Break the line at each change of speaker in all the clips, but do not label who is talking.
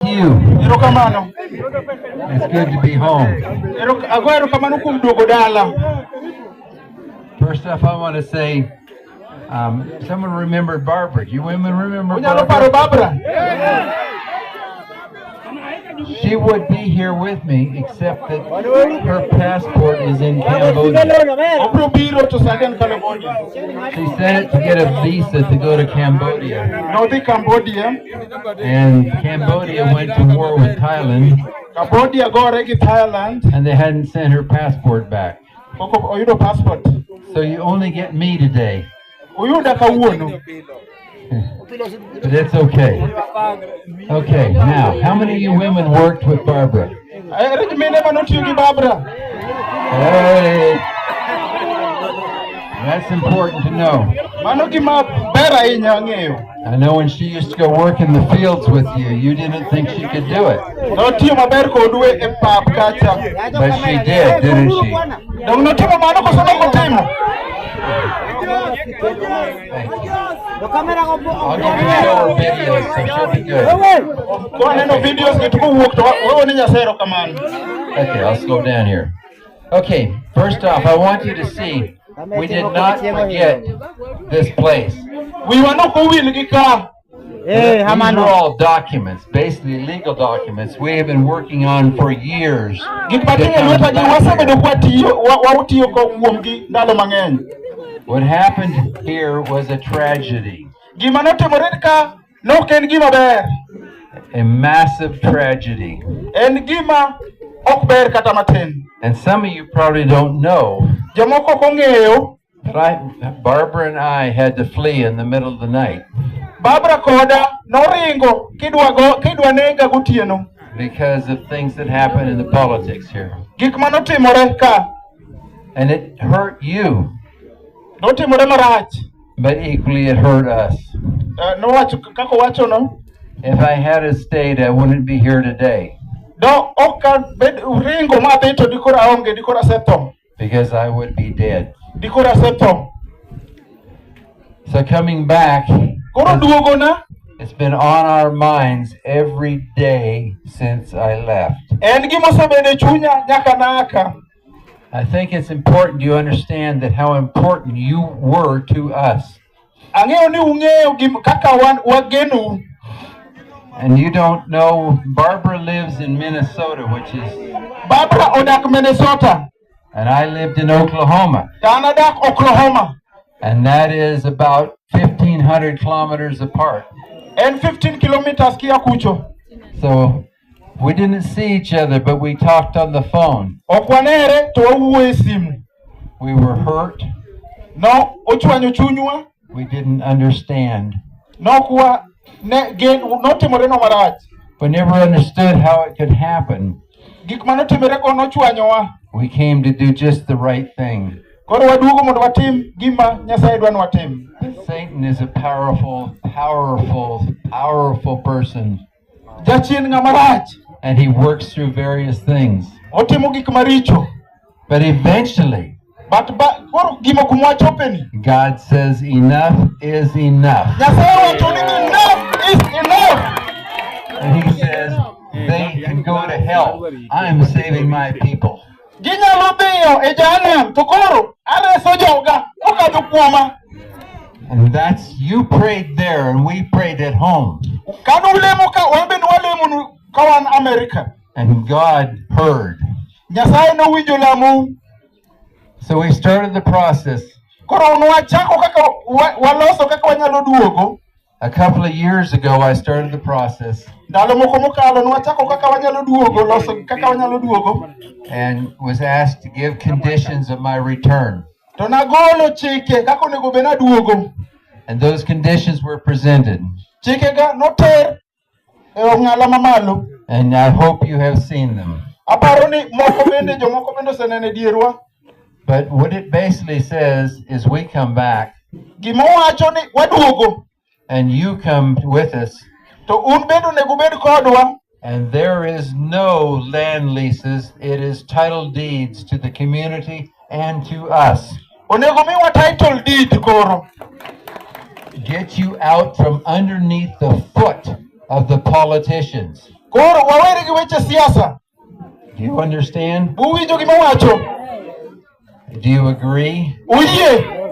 you. It's good to be home. First off, I want to say, someone remembered Barbara. You women remember Barbara? She would be here with me, except that her passport is in Cambodia. She sent it to get a visa to go to Cambodia. And Cambodia went to war with Thailand. And they hadn't sent her passport back. So you only get me today. But it's okay. Okay, now, how many of you women worked with Barbara? Hey, that's important to know. I know when she used to go work in the fields with you, you didn't think she could do it. But she did, didn't she? I'll give you show videos, so she'll be good. Okay, I'll slow down here. Okay, first off, I want you to see, we did not forget this place. These are all documents, basically legal documents we have been working on for years. What happened here was a tragedy. A massive tragedy. And some of you probably don't know, but Barbara and I had to flee in the middle of the night. Because of things that happen in the politics here. And it hurt you. But equally it hurt us. If I had stayed, I wouldn't be here today. Because I would be dead. So coming back, it's been on our minds every day since I left. I think it's important you understand that how important you were to us. And you don't know, Barbara lives in Minnesota, which is... Minnesota. And I lived in Oklahoma. And that is about 1,500 kilometers apart. And 15 kilometers kia kucho. So we didn't see each other, but we talked on the phone. We were hurt. We didn't understand. We never understood how it could happen. We came to do just the right thing. Satan is a powerful, powerful, powerful person. And he works through various things. But eventually, God says enough is enough. And he says they can go to hell. I'm saving my people. And that's, you prayed there and we prayed at home. And God heard. So we started the process. A couple of years ago, I started the process. And was asked to give conditions of my return. And those conditions were presented. And I hope you have seen them. But what it basically says is we come back. And you come with us. And there is no land leases. It is title deeds to the community and to us. Get you out from underneath the foot of the politicians.
Koro wawere gi weche siasa.
Do you understand?
Uwinjo gima wacho?
Do you agree?
Uyie?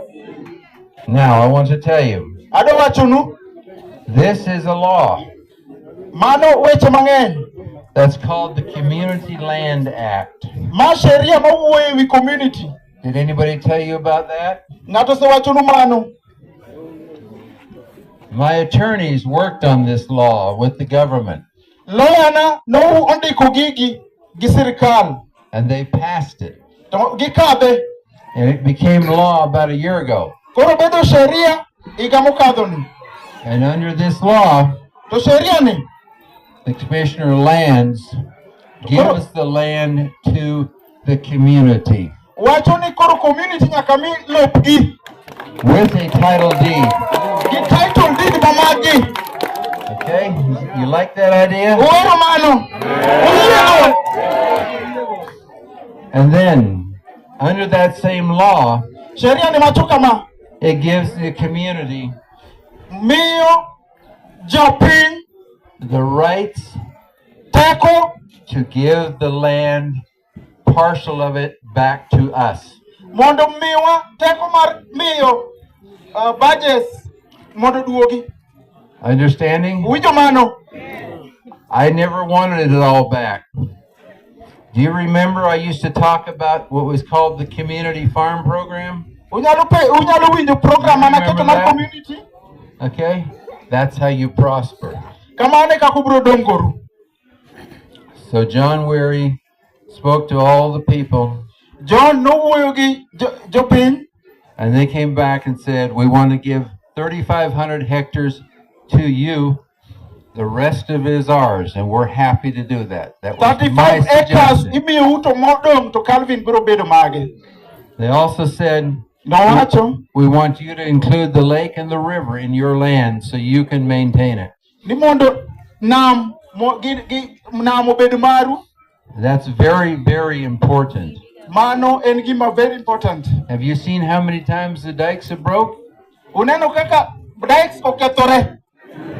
Now, I want to tell you,
Ado wachonu?
this is a law.
Mano weche mang'eny.
That's called the Community Land Act.
Ma sheria mawuoyo ewi community.
Did anybody tell you about that?
Ng'ato sewachonu mano?
My attorneys worked on this law with the government.
Loyana no ondiko gigi gi sirkal.
And they passed it.
To gikadhe.
And it became law about a year ago.
Koro bedo sheria higa mokadho ni.
And under this law,
To sheria ni,
the Commissioner of Lands gives the land to the community
wacho ni koro community nyaka mi lopgi
with a title deed.
gi title deed mamagi.
Okay? You like that idea?
Uwero mano? Uyie?
And then, under that same law,
Sheria ni macho kama
it gives the community
miyo jopiny
the rights
teko
to give the land, partial of it, back to us.
mondo miwa teko mar miyo BURGESS mondo duogi.
Understanding?
Uwinjo mano?
I never wanted it all back. Do you remember I used to talk about what was called the Community Farm Program?
Unyalo winjo program manaketo mar community?
Okay? That's how you prosper.
Kamane kaka ubro dongoru.
So John Weary spoke to all the people,
John no wuoyo gi jopiny.
and they came back and said, we want to give 3,500 hectares to you. The rest of it is ours, and we're happy to do that. That was
35
my
acres
suggestion.
imiyo uto modong to Calvin biro bedo mage.
They also said,
Nowacho
we want you to include the lake and the river in your land so you can maintain it.
ni mondo nam obed maru.
That's very, very important.
Mano en gima very important.
Have you seen how many times the dikes have broke?
Uneno kaka dikes okethore.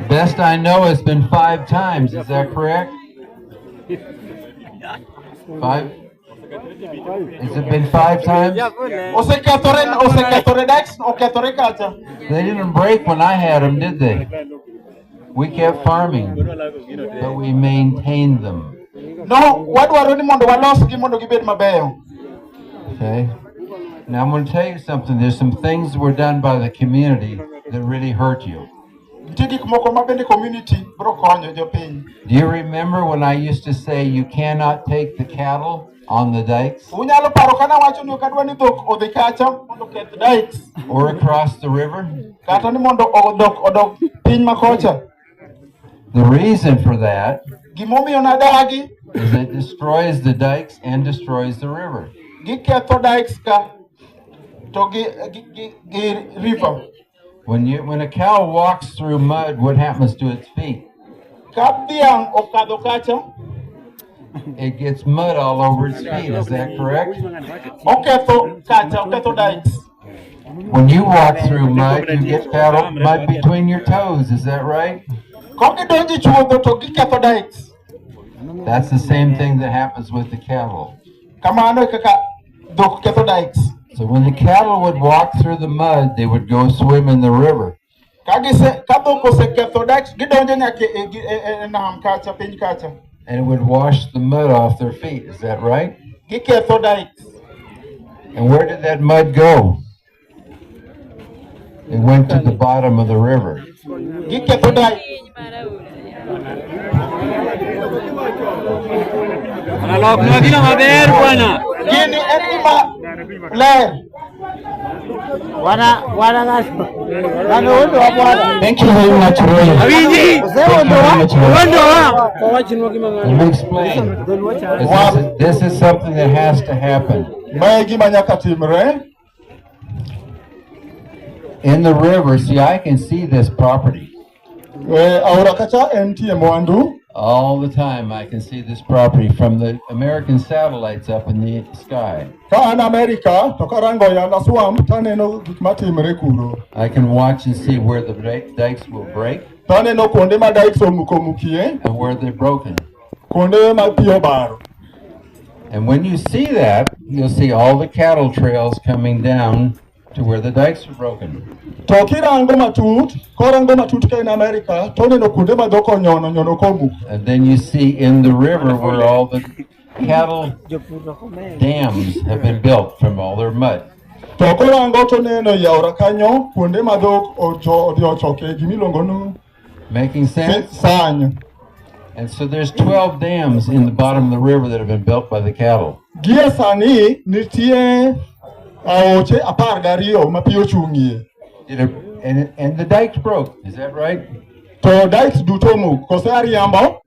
Best I know, it's been 5 times. Is that correct? 5? Has it been 5 times?
Osekethore dikes okethore kacha.
They didn't break when I had them, did they? We kept farming, but we maintained them.
No, wadwaro ni mondo walosgi mondo gibed mabeyo.
Okay? Now I'm going to tell you something. There's some things that were done by the community that really hurt you.
Nitie gik moko ma bende community biro konyo jopiny.
Do you remember when I used to say you cannot take the cattle on the dikes
Unyalo paro kana wacho ni ok adwa ni dhok odhi kacha mondo keth dikes
or across the river?
kata ni mondo odok piny makocha.
The reason for that
Gimomiyo nadagi
is it destroys the dikes and destroys the river.
giketho dikes ka to gi river.
When a cow walks through mud, what happens to its feet?
Ka dhiang' okadho kacha,
It gets mud all over its feet. Is that correct?
oketho dikes.
When you walk through mud, you get mud between your toes. Is that right?
Ka gidonjo e chuodho to giketho dikes.
That's the same thing that happens with the cattle.
Kamano e kaka dhok ketho dikes.
So when the cattle would walk through the mud, they would go swim in the river.
Ka dhok oseketho dikes, gidonjo nyaka e nam kacha, piny kacha.
And it would wash the mud off their feet. Is that right?
Giketho dikes.
And where did that mud go? It went to the bottom of the river.
Giketho dikes. Gini en gima ler.
Thank you very much, Roy. Let me explain. This is something that has to happen.
Mae gima nyaka timre.
In the river, see, I can see this property.
Aora kacha entie mwandu.
All the time I can see this property from the American satellites up in the sky.
Ka an America to karango yanda swamp taneno gik matimre kuro.
I can watch and see where the dikes will break
Taneno kuonde ma dikes omuko mukie
and where they're broken.
kuonde ma pi obaro.
And when you see that, you'll see all the cattle trails coming down to where the dikes are broken.
To kirango matut ka in America, to neno kuonde ma dhok onyono komu.
And then you see in the river where all the cattle dams have been built from all their mud.
To korango to neno yaora kanyo kuonde ma dhok ochoke gimiluongo no.
Making sense?
Sany.
And so there's 12 dams in the bottom of the river that have been built by the cattle.
Gie sani nitie aoche 12 ma pi ochung'ie.
And the dikes broke, is that right?
To dikes duto muk, kose ariambo?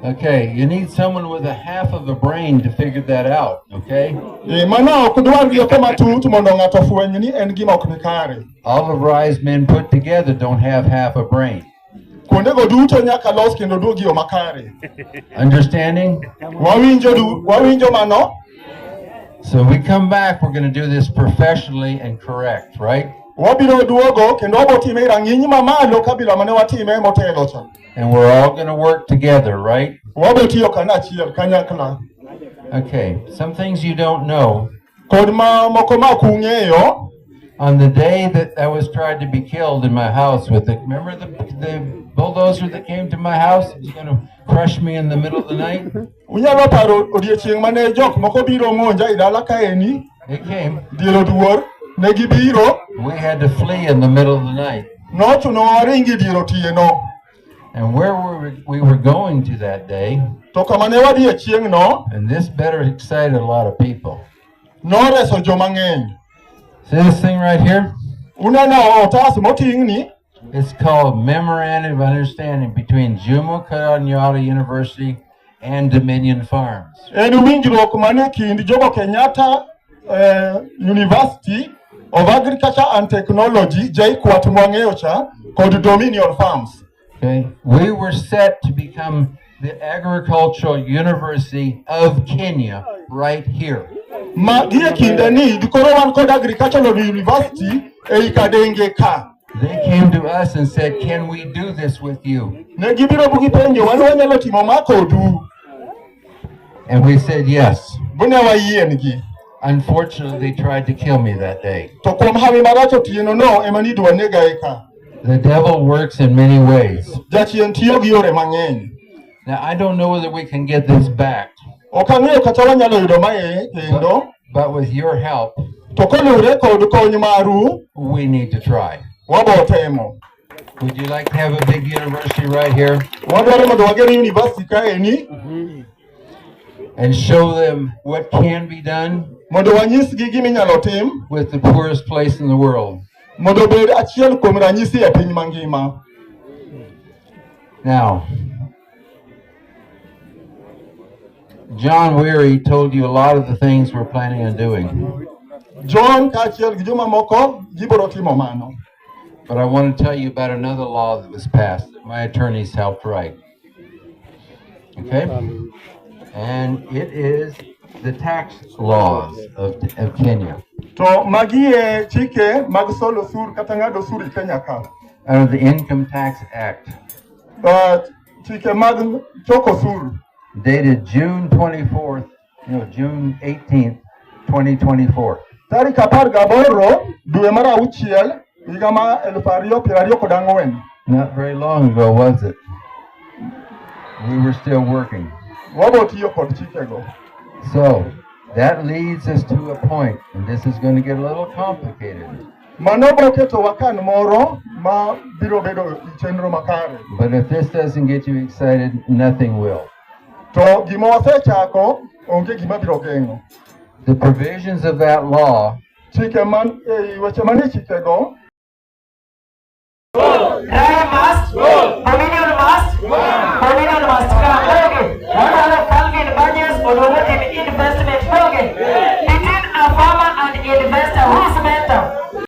Okay, you need someone with a half of a brain to figure that out, okay?
Mana ok dwar rieko matut mondo ng'ato fweny ni en gima ok ni kare.
All of wise men put together don't have half a brain.
Kuondego duto nyaka los kendo duogi yo makare.
Understanding?
Wawinjo mano?
So we come back, we're going to do this professionally and correct, right?
Wabiro duogo kendo wabotime rang'iny mamalo kabila mane watime motelo cha.
And we're all going to work together, right?
Wabotiyo kanachiel kanyakla.
Okay, some things you don't know.
Kod moko ma kung'eyo.
On the day that I was tried to be killed in my house with the, remember the bulldozer that came to my house? It was going to crush me in the middle of the night.
Unyalo paro odiechieng' mane jok moko biro monja e dala kaeni.
It came.
Diero duor, ne gibiro.
We had to flee in the middle of the night.
Nochuno waringi diero tieno.
And where we were going to that day,
to kamane wadhi e chieng' no,
and this better excited a lot of people.
Noreso joma ng'eny.
See this thing right here?
Uneno otas moting ni?
It's called Memorandum of Understanding between Jomo Kenyatta University and Dominion Farms.
En winjruok mane kind Jomo Kenyatta University of Agriculture and Technology, JKUAT mwang'eyo cha, kod Dominion Farms.
Okay, we were set to become the Agricultural University of Kenya right here.
Ma gie kinde ni dikoro wan kod Agricultural University e Kadenge ka.
They came to us and said, "Can we do this with you?"
Ne gibiro bugipenjo wan wanyalo timo ma kodu.
And we said yes.
Bune wayiengi.
Unfortunately, they tried to kill me that day.
To kuom hawi marach otieno no ema ni dwa nega eka.
The devil works in many ways.
Jachien tiyo gi yore mang'eny.
Now, I don't know whether we can get this back.
Ok ang'eyo kata wanyalo yudo mae kendo.
But with your help,
to koluwre kod kony maru,
we need to try.
Wabotemo.
Would you like to have a big university right here?
Wadwaro mondo wager university kaeni.
And show them what can be done
mondo wanyisgi giminyalo tim
with the poorest place in the world.
Mondo bed achiel kuom ranyisi e piny mangima.
Now, John Weary told you a lot of the things we're planning on doing.
John kaachiel gi joma moko gibiro timo mano.
But I want to tell you about another law that was passed that my attorneys helped write. Okay? And it is the tax laws of Kenya.
To magie chike mag solo sur kata ng'ado sur Kenya ka.
Out of the Income Tax Act.
But chike mag choko sur.
Dated June 18th, 2024.
Tarik 18 dwe mar auchiel higa ma 2024.
Not very long ago, was it? We were still working. So, that leads us to a point, and this is going to get a little complicated. But if this doesn't get you excited, nothing will. The provisions of that law
Must vote.